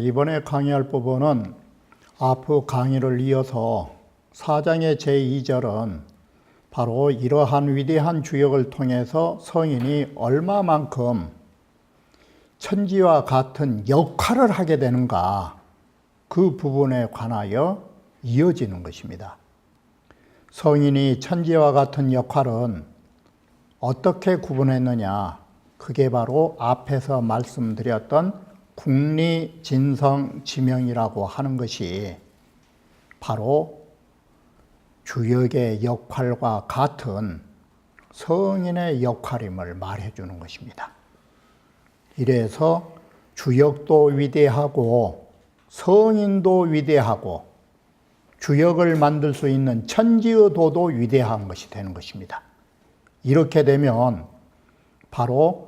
이번에 강의할 부분은 앞의 강의를 이어서 4장의 제2절은 바로 이러한 위대한 주역을 통해서 성인이 얼마만큼 천지와 같은 역할을 하게 되는가, 그 부분에 관하여 이어지는 것입니다. 성인이 천지와 같은 역할은 어떻게 구분했느냐, 그게 바로 앞에서 말씀드렸던 국리, 진성, 지명이라고 하는 것이 바로 주역의 역할과 같은 성인의 역할임을 말해주는 것입니다. 이래서 주역도 위대하고 성인도 위대하고 주역을 만들 수 있는 천지의 도도 위대한 것이 되는 것입니다. 이렇게 되면 바로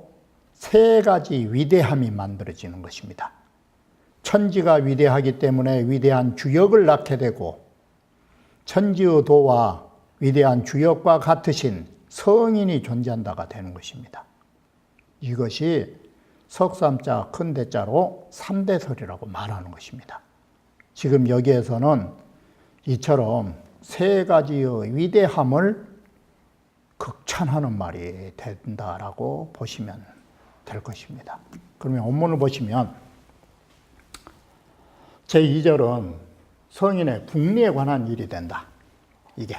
세 가지 위대함이 만들어지는 것입니다. 천지가 위대하기 때문에 위대한 주역을 낳게 되고, 천지의 도와 위대한 주역과 같으신 성인이 존재한다가 되는 것입니다. 이것이 석삼자 큰대자로 3대설이라고 말하는 것입니다. 지금 여기에서는 이처럼 세 가지의 위대함을 극찬하는 말이 된다라고 보시면 될 것입니다. 그러면 원문을 보시면 제2절은 성인의 국리에 관한 일이 된다. 이게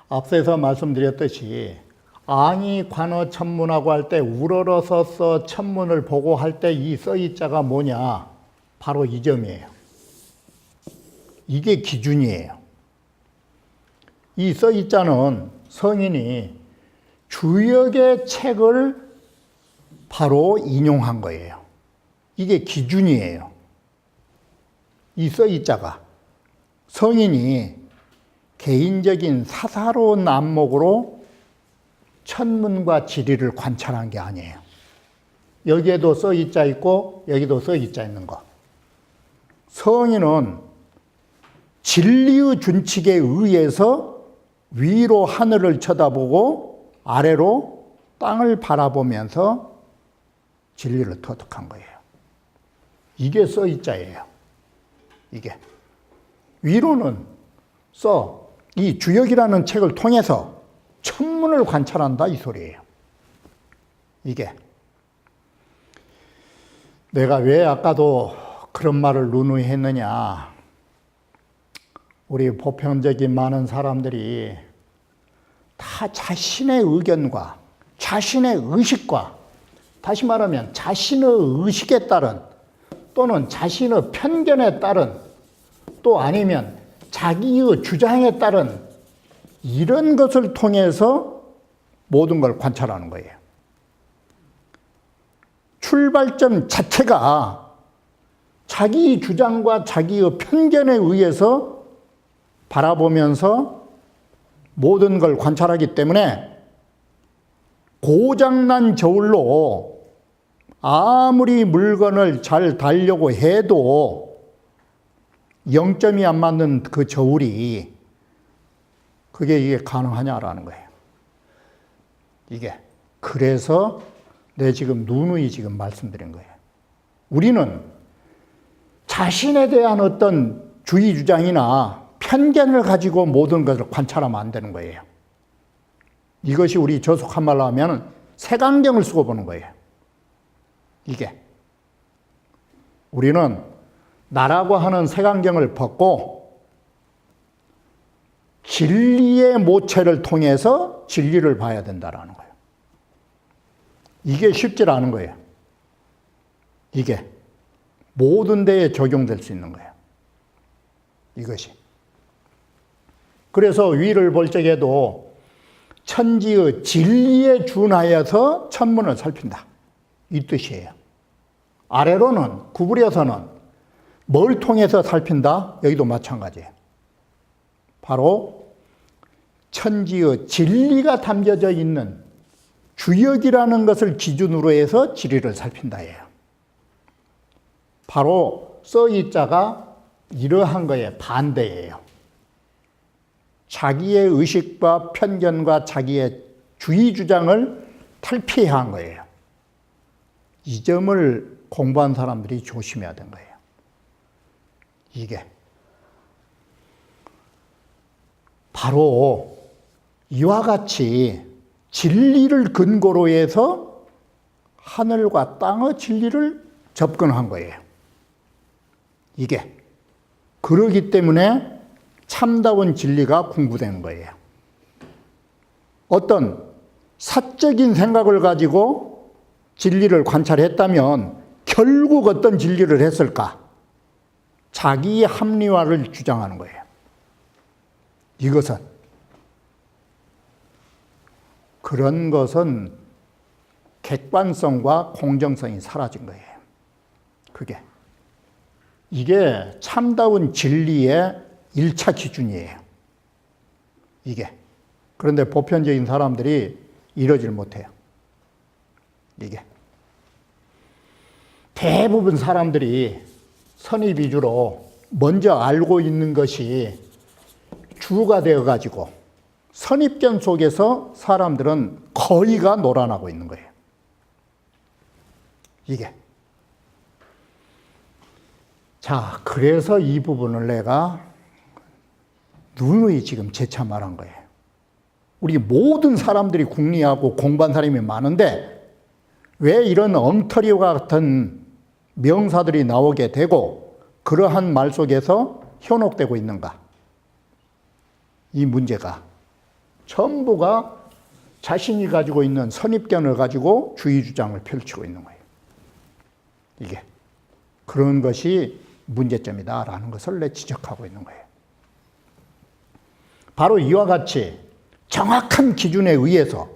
앞서서 말씀드렸듯이 앙이 관어 천문하고 할 때 우러러서서 천문을 보고 할 때 이 써이자가 뭐냐, 바로 이 점이에요. 이게 기준이에요. 이 써이자는 성인이 주역의 책을 바로 인용한 거예요. 이게 기준이에요. 이 써이자가 성인이 개인적인 사사로운 안목으로 천문과 지리를 관찰한 게 아니에요. 여기에도 써이자 있고 여기도 써이자 있는 거. 성인은 진리의 준칙에 의해서 위로 하늘을 쳐다보고 아래로 땅을 바라보면서 진리를 터득한 거예요. 이게 써이자예요. 이게 위로는 이 주역이라는 책을 통해서 천문을 관찰한다, 이 소리예요. 이게 내가 왜 아까도 그런 말을 누누이 했느냐, 우리 보편적인 많은 사람들이 다 자신의 의견과 자신의 의식과, 다시 말하면 자신의 의식에 따른 또는 자신의 편견에 따른, 또 아니면 자기의 주장에 따른 이런 것을 통해서 모든 걸 관찰하는 거예요. 출발점 자체가 자기 주장과 자기의 편견에 의해서 바라보면서 모든 걸 관찰하기 때문에 고장난 저울로 아무리 물건을 잘 달려고 해도 0점이 안 맞는 그 저울이, 이게 가능하냐라는 거예요. 이게 그래서 지금 누누이 지금 말씀드린 거예요. 우리는 자신에 대한 어떤 주의 주장이나 편견을 가지고 모든 것을 관찰하면 안 되는 거예요. 이것이 우리 저속한 말로 하면 색안경을 쓰고 보는 거예요. 이게 우리는 나라고 하는 색안경을 벗고 진리의 모체를 통해서 진리를 봐야 된다는 거예요. 이게 쉽지 않은 거예요. 이게 모든 데에 적용될 수 있는 거예요. 이것이. 그래서 위를 볼 적에도 천지의 진리에 준하여서 천문을 살핀다, 이 뜻이에요. 아래로는 구부려서는 뭘 통해서 살핀다? 여기도 마찬가지예요. 바로 천지의 진리가 담겨져 있는 주역이라는 것을 기준으로 해서 진리를 살핀다예요. 바로 써이자가 이러한 거에 반대예요. 자기의 의식과 편견과 자기의 주의 주장을 탈피해야 한 거예요. 이 점을 공부한 사람들이 조심해야 되는 거예요. 이게 바로 이와 같이 진리를 근거로 해서 하늘과 땅의 진리를 접근한 거예요. 이게 그러기 때문에 참다운 진리가 공부되는 거예요. 어떤 사적인 생각을 가지고 진리를 관찰했다면 결국 어떤 진리를 했을까? 자기 합리화를 주장하는 거예요. 이것은 그런 것은 객관성과 공정성이 사라진 거예요. 이게 참다운 진리의 1차 기준이에요. 이게. 그런데 보편적인 사람들이 이러질 못해요. 이게. 대부분 사람들이 선입 위주로 먼저 알고 있는 것이 주가 되어가지고 선입견 속에서 사람들은 거의가 놀아나고 있는 거예요. 이게. 자, 그래서 이 부분을 내가 누누이 지금 재차 말한 거예요. 우리 모든 사람들이 궁리하고 공부한 사람이 많은데 왜 이런 엉터리와 같은 명사들이 나오게 되고 그러한 말 속에서 현혹되고 있는가? 이 문제가 전부가 자신이 가지고 있는 선입견을 가지고 주의 주장을 펼치고 있는 거예요. 이게 그런 것이 문제점이다라는 것을 내 지적하고 있는 거예요. 바로 이와 같이 정확한 기준에 의해서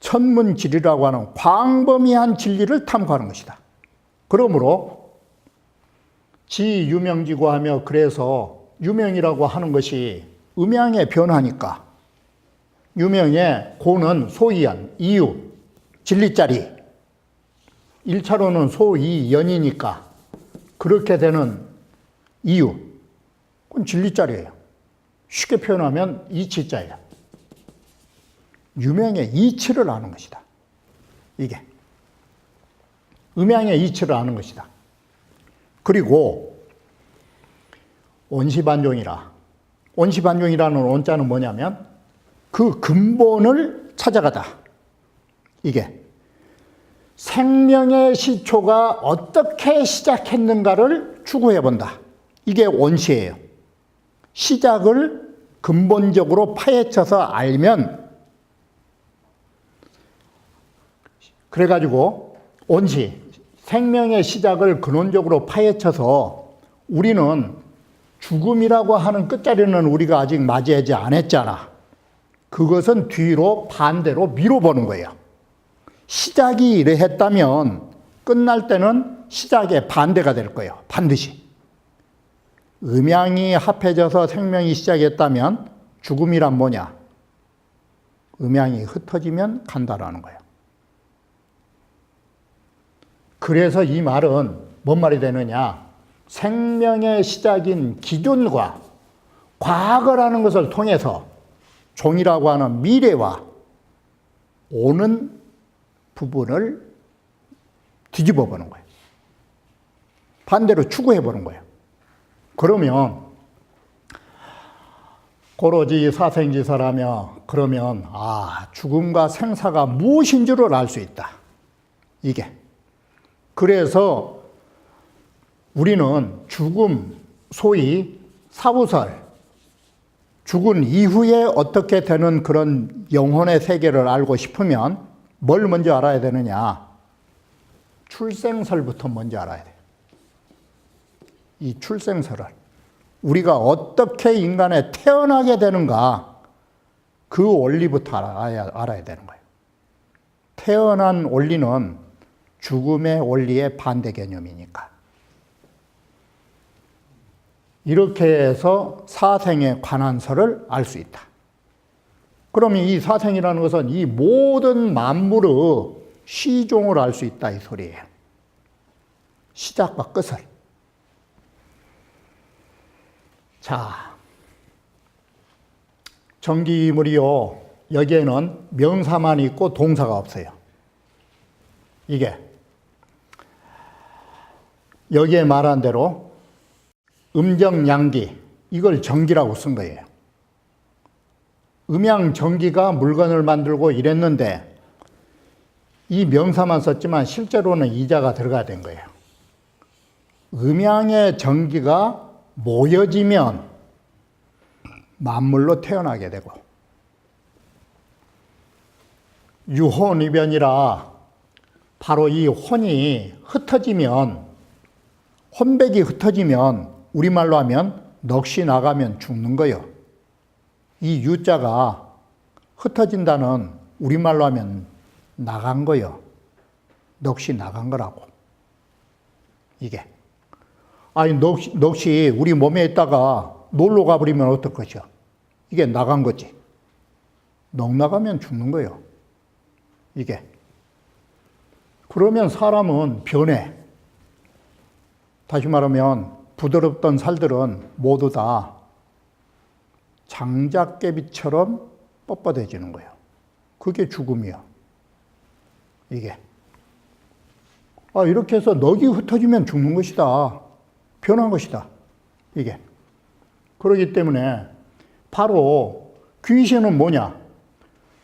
천문지리라고 하는 광범위한 진리를 탐구하는 것이다. 그러므로 지유명지고 하며 그래서 유명이라고 하는 것이 음양의 변화니까 유명의 고는 소이연, 이유, 진리짜리 1차로는 소이연이니까 그렇게 되는 이유 그건 진리짜리예요. 쉽게 표현하면 이치자예요. 유명의 이치를 아는 것이다. 이게 음양의 이치를 아는 것이다. 그리고 온시반종이라 온시반종이라는 온자는 뭐냐면 그 근본을 찾아가다. 이게 생명의 시초가 어떻게 시작했는가를 추구해 본다. 이게 온시예요. 시작을 근본적으로 파헤쳐서 알면 그래가지고 온시 생명의 시작을 근원적으로 파헤쳐서 우리는 죽음이라고 하는 끝자리는 우리가 아직 맞이하지 않았잖아. 그것은 뒤로 반대로 미뤄보는 거예요. 시작이 이러했다면 끝날 때는 시작의 반대가 될 거예요. 반드시. 음양이 합해져서 생명이 시작했다면 죽음이란 뭐냐? 음양이 흩어지면 간다라는 거예요. 그래서 이 말은 뭔 말이 되느냐? 생명의 시작인 기존과 과거라는 것을 통해서 종이라고 하는 미래와 오는 부분을 뒤집어 보는 거예요. 반대로 추구해 보는 거예요. 그러면 고로지 사생지사라며 그러면 죽음과 생사가 무엇인 줄을 알 수 있다. 이게. 그래서 우리는 죽음, 소위 사후설, 죽은 이후에 어떻게 되는 그런 영혼의 세계를 알고 싶으면 뭘 먼저 알아야 되느냐? 출생설부터 먼저 알아야 돼요. 이 출생설을 우리가 어떻게 인간에 태어나게 되는가 그 원리부터 알아야 되는 거예요. 태어난 원리는 죽음의 원리의 반대 개념이니까. 이렇게 해서 사생의 관한서를 알 수 있다. 그러면 이 사생이라는 것은 이 모든 만물의 시종을 알 수 있다 이 소리예요. 시작과 끝을. 자, 전기물이요. 여기에는 명사만 있고 동사가 없어요. 이게 여기에 말한 대로 음정양기, 이걸 전기라고 쓴 거예요. 음양전기가 물건을 만들고 이랬는데 이 명사만 썼지만 실제로는 이자가 들어가야 된 거예요. 음양의 전기가 모여지면 만물로 태어나게 되고, 유혼이변이라 바로 이 혼이 흩어지면, 혼백이 흩어지면 우리말로 하면 넋이 나가면 죽는 거예요. 이 유자가 흩어진다는 우리말로 하면 나간 거예요. 넋이 나간 거라고. 이게. 아니, 넋이 우리 몸에 있다가 놀러 가버리면 어떨 것이야? 이게 나간 거지. 넋 나가면 죽는 거예요. 이게. 그러면 사람은 변해. 다시 말하면 부드럽던 살들은 모두 다 장작개비처럼 뻣뻣해지는 거예요. 그게 죽음이야. 이게. 이렇게 해서 넋이 흩어지면 죽는 것이다. 변한 것이다. 이게. 그렇기 때문에 바로 귀신은 뭐냐?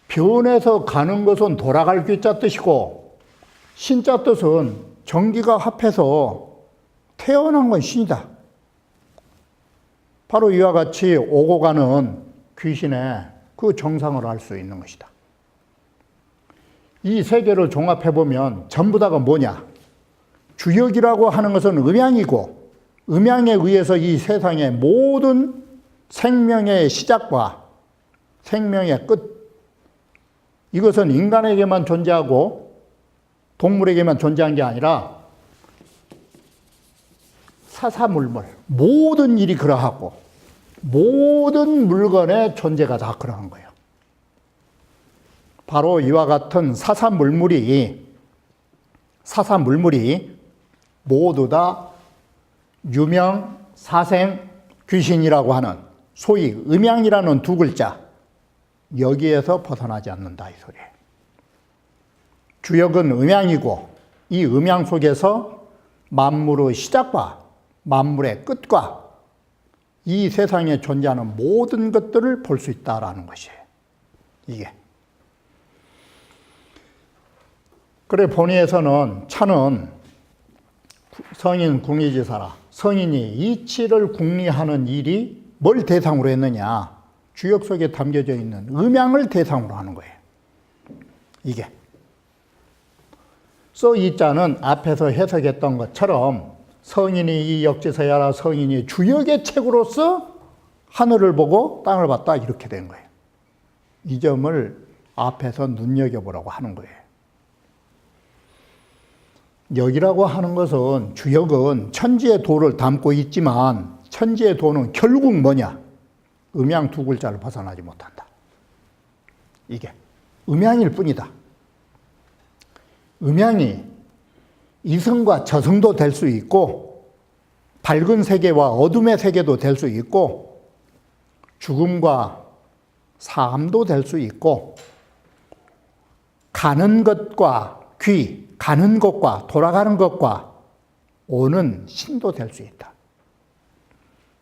변해서 가는 것은 돌아갈 귀자 뜻이고, 신자 뜻은 전기가 합해서 태어난 건 신이다. 바로 이와 같이 오고 가는 귀신의 그 정상을 알 수 있는 것이다. 이 세 개를 종합해보면 전부 다가 뭐냐? 주역이라고 하는 것은 음양이고, 음양에 의해서 이 세상의 모든 생명의 시작과 생명의 끝, 이것은 인간에게만 존재하고 동물에게만 존재한 게 아니라 사사물물, 모든 일이 그러하고 모든 물건의 존재가 다 그러한 거예요. 바로 이와 같은 사사물물이 모두 다 유명, 사생, 귀신이라고 하는 소위 음양이라는 두 글자, 여기에서 벗어나지 않는다 이 소리예요. 주역은 음양이고 이 음양 속에서 만물의 시작과 만물의 끝과 이 세상에 존재하는 모든 것들을 볼 수 있다라는 것이에요. 이게. 그래 본의에서는 차는 성인 궁리지사라. 성인이 이치를 궁리하는 일이 뭘 대상으로 했느냐? 주역 속에 담겨져 있는 음양을 대상으로 하는 거예요. 이게. 이 자는 앞에서 해석했던 것처럼 성인이 이 역지서야라, 성인이 주역의 책으로서 하늘을 보고 땅을 봤다, 이렇게 된 거예요. 이 점을 앞에서 눈여겨보라고 하는 거예요. 역이라고 하는 것은, 주역은 천지의 도를 담고 있지만 천지의 도는 결국 뭐냐? 음양 두 글자를 벗어나지 못한다. 이게 음양일 뿐이다. 음양이 이성과 저성도 될 수 있고, 밝은 세계와 어둠의 세계도 될 수 있고, 죽음과 삶도 될 수 있고, 가는 것과 가는 것과 돌아가는 것과 오는 신도 될 수 있다.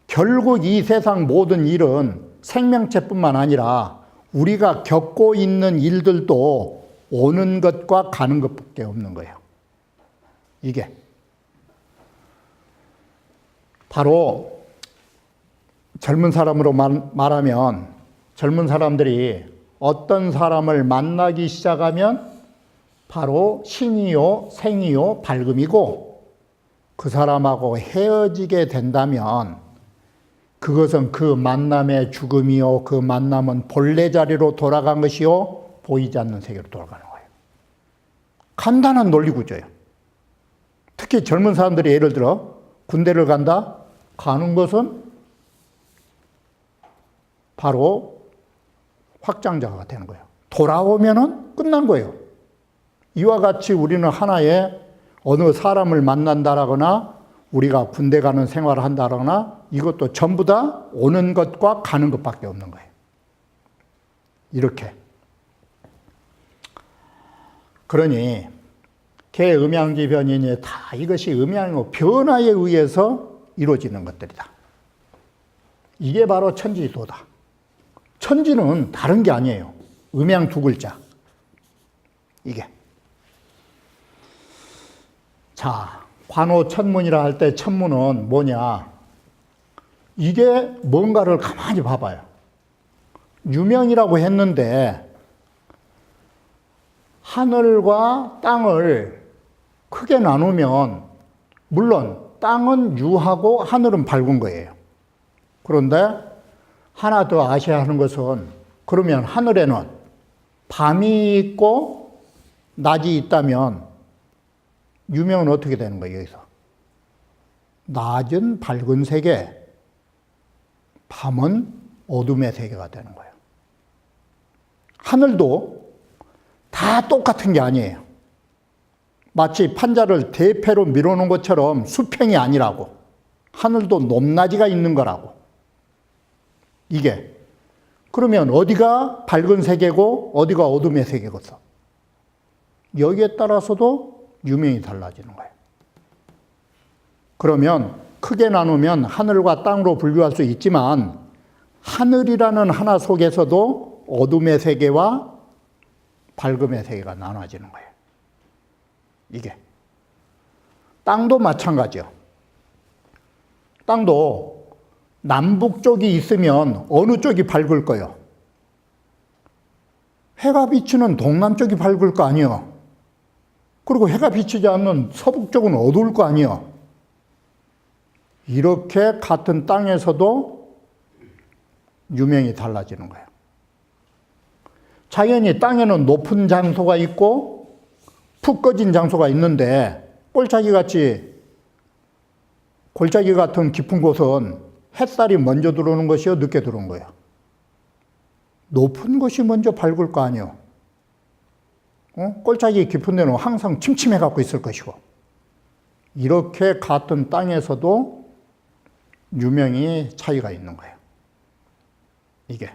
결국 이 세상 모든 일은 생명체뿐만 아니라 우리가 겪고 있는 일들도 오는 것과 가는 것밖에 없는 거예요. 이게 바로 젊은 사람으로 말하면, 젊은 사람들이 어떤 사람을 만나기 시작하면 바로 신이요, 생이요, 밝음이고, 그 사람하고 헤어지게 된다면 그것은 그 만남의 죽음이요, 그 만남은 본래 자리로 돌아간 것이요, 보이지 않는 세계로 돌아가는 거예요. 간단한 논리 구조예요. 특히 젊은 사람들이 예를 들어 군대를 간다? 가는 것은 바로 확장자가 되는 거예요. 돌아오면은 끝난 거예요. 이와 같이 우리는 하나의 어느 사람을 만난다라거나 우리가 군대 가는 생활을 한다거나 이것도 전부 다 오는 것과 가는 것밖에 없는 거예요. 이렇게. 그러니 개음양지 변인이 다 이것이 음양의 변화에 의해서 이루어지는 것들이다. 이게 바로 천지도다. 천지는 다른 게 아니에요. 음양 두 글자. 이게. 자, 관호천문이라 할 때 천문은 뭐냐? 이게 뭔가를 가만히 봐봐요. 유명이라고 했는데 하늘과 땅을 크게 나누면 물론 땅은 유하고 하늘은 밝은 거예요. 그런데 하나 더 아셔야 하는 것은 그러면 하늘에는 밤이 있고 낮이 있다면 유명은 어떻게 되는 거예요, 여기서? 낮은 밝은 세계, 밤은 어둠의 세계가 되는 거예요. 하늘도 다 똑같은 게 아니에요. 마치 판자를 대패로 밀어놓은 것처럼 수평이 아니라고. 하늘도 높낮이가 있는 거라고. 이게. 그러면 어디가 밝은 세계고 어디가 어둠의 세계겠어? 여기에 따라서도 유명이 달라지는 거예요. 그러면 크게 나누면 하늘과 땅으로 분류할 수 있지만 하늘이라는 하나 속에서도 어둠의 세계와 밝음의 세계가 나눠지는 거예요. 이게. 땅도 마찬가지요. 땅도 남북 쪽이 있으면 어느 쪽이 밝을 거요? 해가 비치는 동남쪽이 밝을 거 아니에요. 그리고 해가 비치지 않는 서북 쪽은 어두울 거 아니에요. 이렇게 같은 땅에서도 유명이 달라지는 거예요. 자연히 땅에는 높은 장소가 있고 푹 꺼진 장소가 있는데 골짜기 같은 깊은 곳은 햇살이 먼저 들어오는 것이요, 늦게 들어오는 거예요. 높은 곳이 먼저 밝을 거 아니에요. 골짜기 깊은 데는 항상 침침해 갖고 있을 것이고. 이렇게 같은 땅에서도 유명히 차이가 있는 거예요. 이게.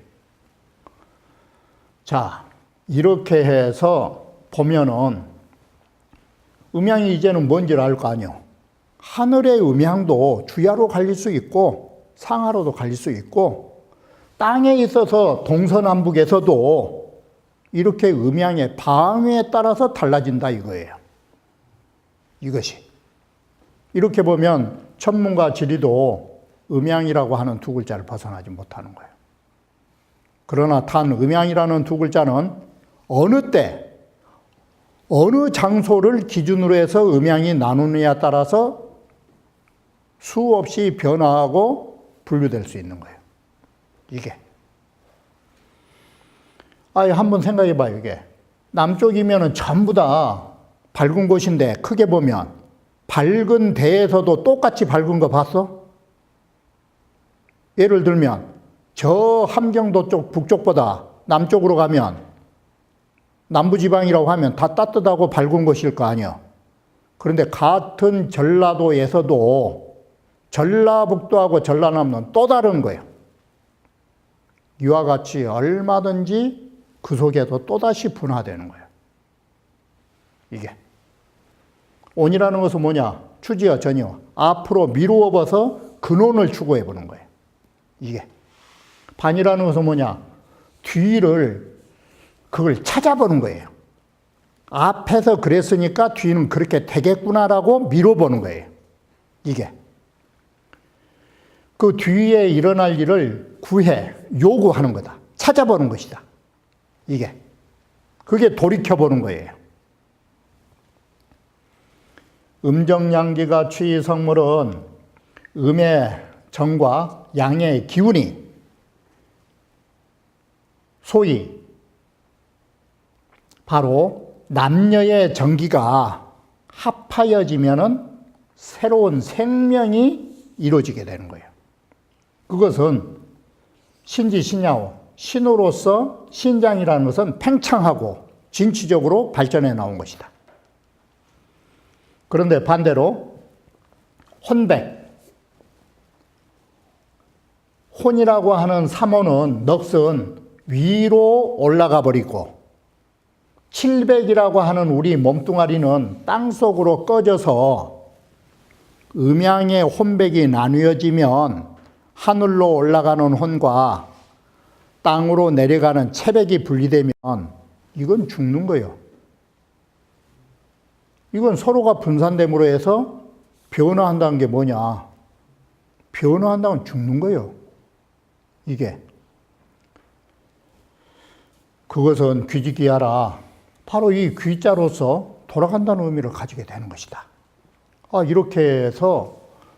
자, 이렇게 해서 보면은 음양이 이제는 뭔지를 알 거 아니에요. 하늘의 음양도 주야로 갈릴 수 있고 상하로도 갈릴 수 있고 땅에 있어서 동서남북에서도 이렇게 음양의 방위에 따라서 달라진다 이거예요. 이것이. 이렇게 보면 천문과 지리도 음양이라고 하는 두 글자를 벗어나지 못하는 거예요. 그러나 단 음양이라는 두 글자는 어느 때, 어느 장소를 기준으로 해서 음양이 나누느냐에 따라서 수없이 변화하고 분류될 수 있는 거예요. 이게. 한번 생각해 봐요, 이게. 남쪽이면 전부 다 밝은 곳인데, 크게 보면, 밝은 데에서도 똑같이 밝은 거 봤어? 예를 들면, 저 함경도 쪽, 북쪽보다 남쪽으로 가면, 남부지방이라고 하면 다 따뜻하고 밝은 곳일 거 아니야. 그런데 같은 전라도에서도 전라북도하고 전라남도는 또 다른 거예요. 이와 같이 얼마든지 그 속에도 또다시 분화되는 거예요. 이게. 온이라는 것은 뭐냐? 추지어, 전이어. 앞으로 미루어 봐서 근원을 추구해 보는 거예요. 이게. 반이라는 것은 뭐냐? 뒤를, 그걸 찾아보는 거예요. 앞에서 그랬으니까 뒤는 그렇게 되겠구나라고 미뤄보는 거예요. 이게. 그 뒤에 일어날 일을 요구하는 거다. 찾아보는 것이다. 이게. 그게 돌이켜보는 거예요. 음정양기가 취성물은 음의 정과 양의 기운이 소위 바로 남녀의 정기가 합하여지면은 새로운 생명이 이루어지게 되는 거예요. 그것은 신지 신야오. 신으로서 신장이라는 것은 팽창하고 진취적으로 발전해 나온 것이다. 그런데 반대로 혼백. 혼이라고 하는 삼호는 넋은 위로 올라가 버리고, 칠백이라고 하는 우리 몸뚱아리는 땅속으로 꺼져서 음양의 혼백이 나뉘어지면 하늘로 올라가는 혼과 땅으로 내려가는 체백이 분리되면 이건 죽는 거예요. 이건 서로가 분산됨으로 해서 변화한다는 게 뭐냐? 변화한다는 건 죽는 거예요. 이게. 그것은 귀지기하라. 바로 이 귀자로서 돌아간다는 의미를 가지게 되는 것이다. 이렇게 해서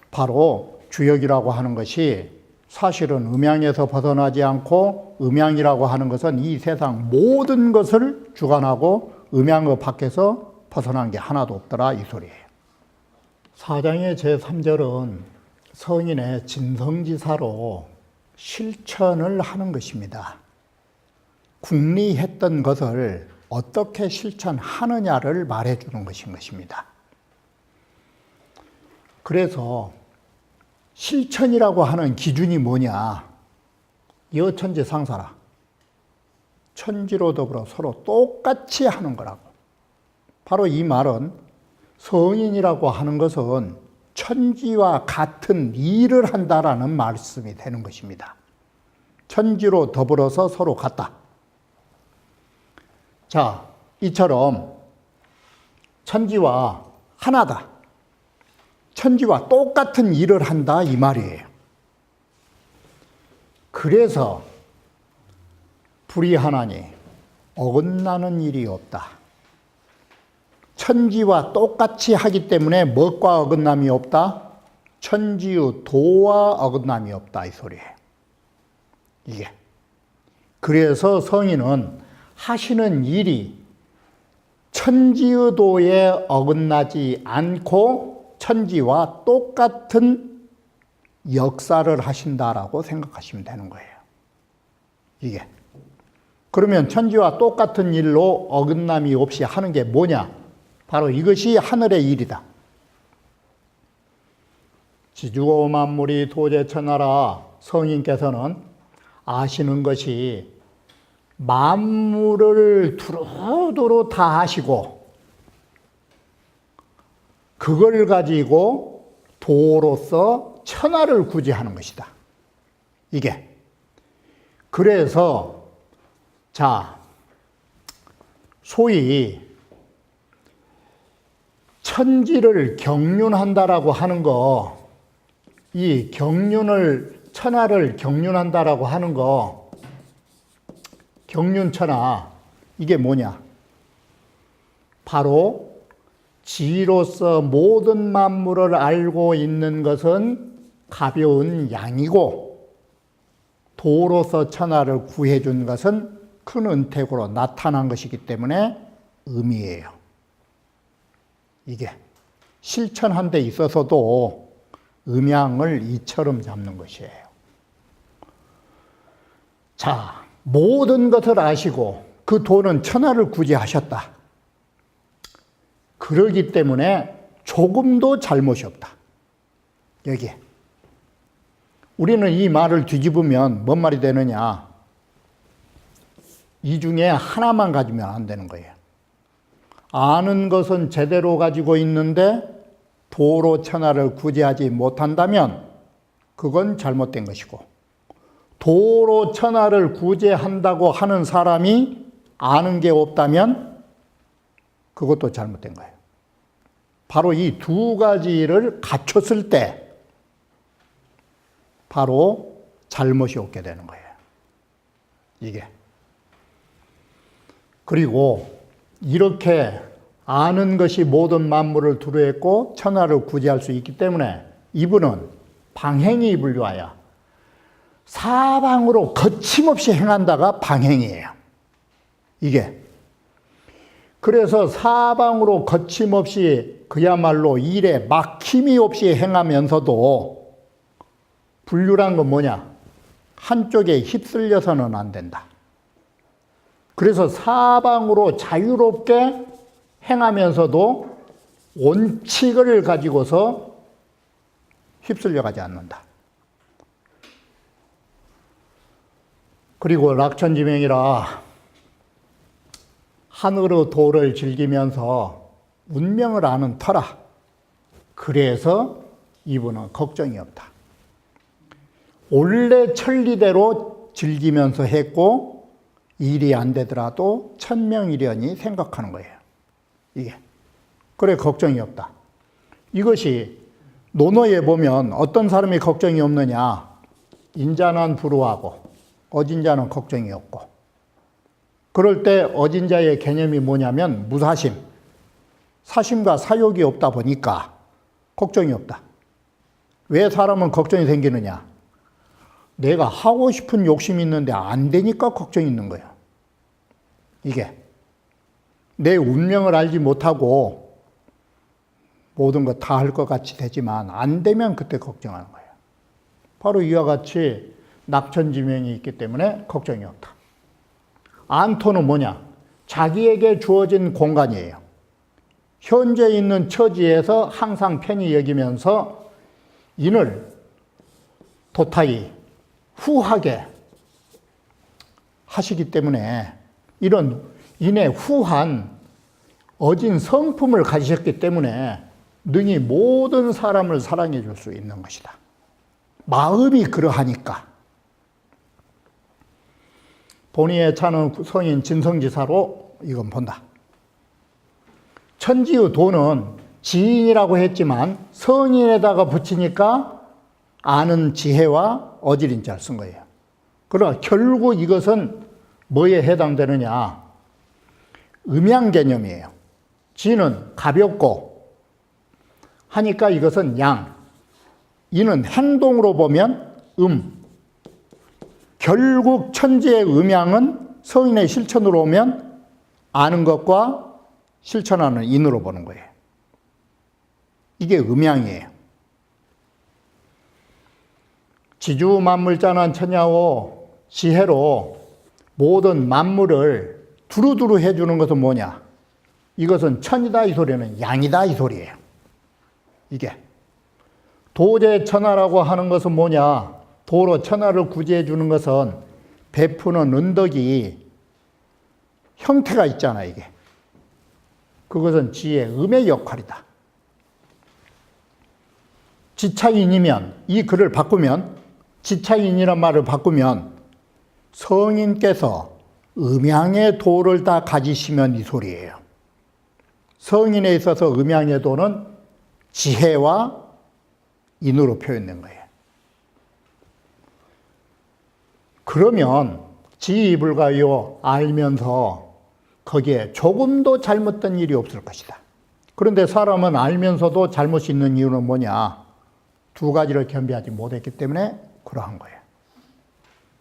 바로 주역이라고 하는 것이 사실은 음양에서 벗어나지 않고, 음양이라고 하는 것은 이 세상 모든 것을 주관하고 음양의 밖에서 벗어난 게 하나도 없더라, 이 소리예요. 4장의 제3절은 성인의 진성지사로 실천을 하는 것입니다. 궁리했던 것을 어떻게 실천하느냐를 말해주는 것인 것입니다. 그래서 실천이라고 하는 기준이 뭐냐? 여천지상사라. 천지로 더불어 서로 똑같이 하는 거라고. 바로 이 말은 성인이라고 하는 것은 천지와 같은 일을 한다라는 말씀이 되는 것입니다. 천지로 더불어서 서로 같다. 자, 이처럼 천지와 하나다. 천지와 똑같은 일을 한다, 이 말이에요. 그래서 불의하나니 어긋나는 일이 없다. 천지와 똑같이 하기 때문에 무엇과 어긋남이 없다? 천지의 도와 어긋남이 없다, 이 소리예요. 이게. 그래서 성인은 하시는 일이 천지의 도에 어긋나지 않고 천지와 똑같은 역사를 하신다라고 생각하시면 되는 거예요. 이게. 그러면 천지와 똑같은 일로 어긋남이 없이 하는 게 뭐냐? 바로 이것이 하늘의 일이다. 지주오 만물이 도제천하라. 성인께서는 아시는 것이 만물을 두루두루 다 하시고 그걸 가지고 도로서 천하를 구제하는 것이다. 이게. 그래서 자, 소위 천지를 경륜한다라고 하는 거, 이 경륜을, 천하를 경륜한다라고 하는 거, 경륜천하, 이게 뭐냐? 바로 지로서 모든 만물을 알고 있는 것은 가벼운 양이고, 도로서 천하를 구해준 것은 큰 은택으로 나타난 것이기 때문에 의미예요. 이게 실천한 데 있어서도 음양을 이처럼 잡는 것이에요. 자, 모든 것을 아시고 그 도는 천하를 구제하셨다. 그러기 때문에 조금도 잘못이 없다. 여기에. 우리는 이 말을 뒤집으면 뭔 말이 되느냐? 이 중에 하나만 가지면 안 되는 거예요. 아는 것은 제대로 가지고 있는데 도로 천하를 구제하지 못한다면 그건 잘못된 것이고, 도로 천하를 구제한다고 하는 사람이 아는 게 없다면 그것도 잘못된 거예요. 바로 이 두 가지를 갖췄을 때 바로 잘못이 없게 되는 거예요. 이게. 그리고 이렇게 아는 것이 모든 만물을 두루했고 천하를 구제할 수 있기 때문에 이분은 방행이 불류하여 사방으로 거침없이 행한다가 방행이에요. 이게. 그래서 사방으로 거침없이 그야말로 일에 막힘이 없이 행하면서도 불류란 건 뭐냐? 한쪽에 휩쓸려서는 안 된다. 그래서 사방으로 자유롭게 행하면서도 원칙을 가지고서 휩쓸려가지 않는다. 그리고 낙천지명이라 하늘의 도를 즐기면서 운명을 아는 터라. 그래서 이분은 걱정이 없다. 원래 천리대로 즐기면서 했고 일이 안 되더라도 천명이려니 생각하는 거예요. 이게. 그래 걱정이 없다. 이것이 논어에 보면 어떤 사람이 걱정이 없느냐. 인자는 불우하고 어진자는 걱정이 없고. 그럴 때 어진자의 개념이 뭐냐면 무사심. 사심과 사욕이 없다 보니까 걱정이 없다. 왜 사람은 걱정이 생기느냐? 내가 하고 싶은 욕심이 있는데 안 되니까 걱정이 있는 거예요. 이게. 내 운명을 알지 못하고 모든 거 다 할 것 같이 되지만 안 되면 그때 걱정하는 거예요. 바로 이와 같이 낙천지명이 있기 때문에 걱정이 없다. 안토는 뭐냐? 자기에게 주어진 공간이에요. 현재 있는 처지에서 항상 편히 여기면서 인을 도타이 후하게 하시기 때문에 이런 인의 후한 어진 성품을 가지셨기 때문에 능히 모든 사람을 사랑해 줄 수 있는 것이다. 마음이 그러하니까. 본의에 차는 성인 진성지사로 이건 본다. 천지의 도는 지인이라고 했지만 성인에다가 붙이니까 아는 지혜와 어지린자를 쓴 거예요. 그러나 결국 이것은 뭐에 해당되느냐? 음양 개념이에요. 지는 가볍고 하니까 이것은 양, 이는 행동으로 보면 결국 천지의 음양은 성인의 실천으로 오면 아는 것과 실천하는 인으로 보는 거예요. 이게 음양이에요. 지주 만물자는 천야오 지혜로 모든 만물을 두루두루 해주는 것은 뭐냐? 이것은 천이다 이 소리는 양이다 이 소리예요. 이게. 도제천하라고 하는 것은 뭐냐? 도로 천하를 구제해 주는 것은 베푸는 은덕이 형태가 있잖아, 이게. 그것은 지의 음의 역할이다. 지차인이면, 이 글을 바꾸면, 지차인이란 말을 바꾸면 성인께서 음양의 도를 다 가지시면 이 소리예요. 성인에 있어서 음양의 도는 지혜와 인으로 표현된 거예요. 그러면 지이불가요 알면서 거기에 조금도 잘못된 일이 없을 것이다. 그런데 사람은 알면서도 잘못이 있는 이유는 뭐냐? 두 가지를 겸비하지 못했기 때문에 그러한 거예요.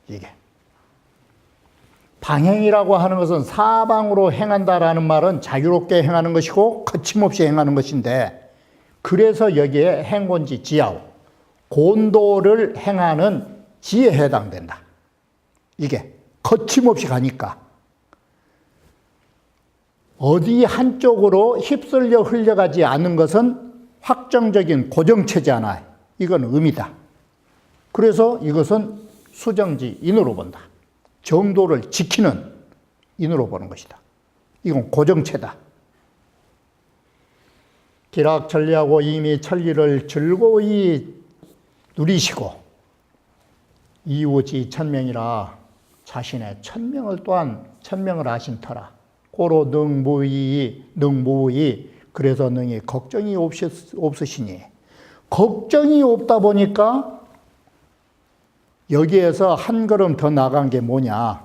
이게. 방행이라고 하는 것은 사방으로 행한다라는 말은 자유롭게 행하는 것이고 거침없이 행하는 것인데, 그래서 여기에 행곤지 지야오, 곤도를 행하는 지에 해당된다. 이게 거침없이 가니까 어디 한쪽으로 휩쓸려 흘려가지 않는 것은 확정적인 고정체제잖아요. 이건 음이다. 그래서 이것은 수정지 인으로 본다. 정도를 지키는 인으로 보는 것이다. 이건 고정체다. 기락천리하고 이미 천리를 즐거이 누리시고 이우지 천명이라 자신의 천명을 또한 천명을 아신 터라. 고로 능무이 그래서 능히 걱정이 없으시니, 걱정이 없다 보니까 여기에서 한 걸음 더 나간 게 뭐냐?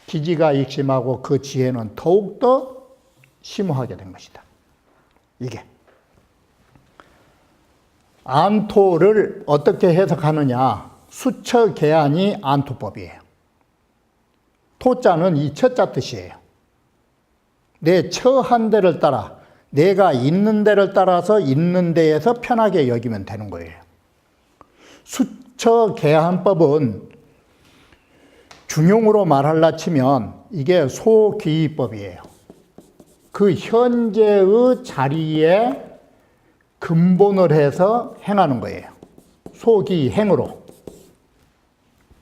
기지가 익심하고 그 지혜는 더욱더 심오하게 된 것이다. 이게. 안토를 어떻게 해석하느냐? 수처계안이 안토법이에요. 토자는 이 처자 뜻이에요. 내 처한 데를 따라, 내가 있는 데를 따라서 있는 데에서 편하게 여기면 되는 거예요. 수처계안법은 중용으로 말할라 치면 이게 소귀의법이에요. 그 현재의 자리에 근본을 해서 행하는 거예요. 소귀행으로.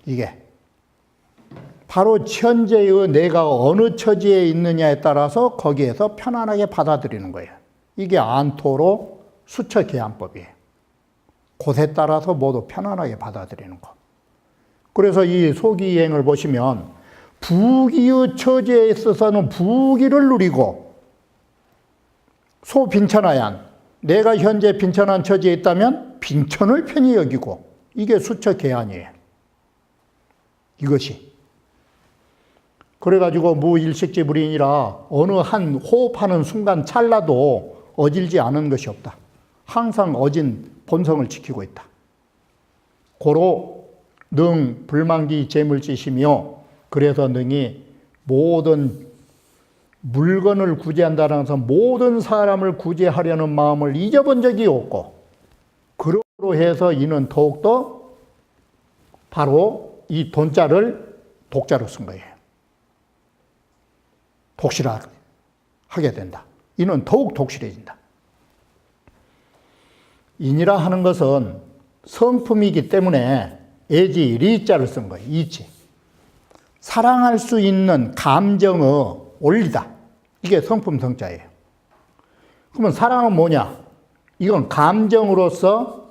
이게 바로 현재의 내가 어느 처지에 있느냐에 따라서 거기에서 편안하게 받아들이는 거예요. 이게 안토로 수처계안법이에요. 곳에 따라서 모두 편안하게 받아들이는 거. 그래서 이 소귀행을 보시면 부귀의 처지에 있어서는 부귀를 누리고 소빈천하얀 내가 현재 빈천한 처지에 있다면 빈천을 편히 여기고 이게 수처계안이에요. 이것이. 그래가지고 무일식지불인이라 어느 한 호흡하는 순간 찰나도 어질지 않은 것이 없다. 항상 어진 본성을 지키고 있다. 고로 능 불망기 재물지시며 그래서 능이 모든 물건을 구제한다는 것은 모든 사람을 구제하려는 마음을 잊어본 적이 없고 그로 해서 이는 더욱더 바로 이 돈자를 독자로 쓴 거예요. 독실하게 하게 된다. 이는 더욱 독실해진다. 인이라 하는 것은 성품이기 때문에 애지 리자를 쓴 거예요. 이지. 사랑할 수 있는 감정의 원리다. 이게 성품 성자예요. 그러면 사랑은 뭐냐? 이건 감정으로서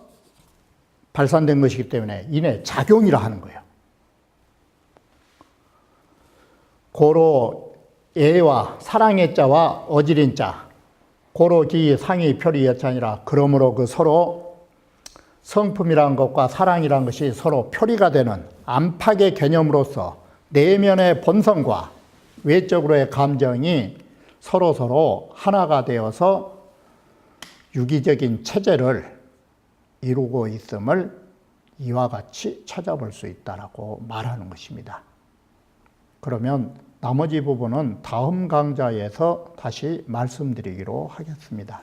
발산된 것이기 때문에 인의 작용이라 하는 거예요. 고로 애와 사랑의 자와 어지린 자 고로 기 상이 표리 여찬이라 그러므로 그 서로 성품이라는 것과 사랑이라는 것이 서로 표리가 되는 안팎의 개념으로서 내면의 본성과 외적으로의 감정이 서로 하나가 되어서 유기적인 체제를 이루고 있음을 이와 같이 찾아볼 수 있다라고 말하는 것입니다. 그러면 나머지 부분은 다음 강좌에서 다시 말씀드리기로 하겠습니다.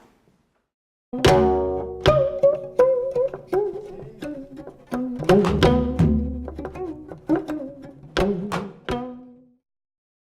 Thank you.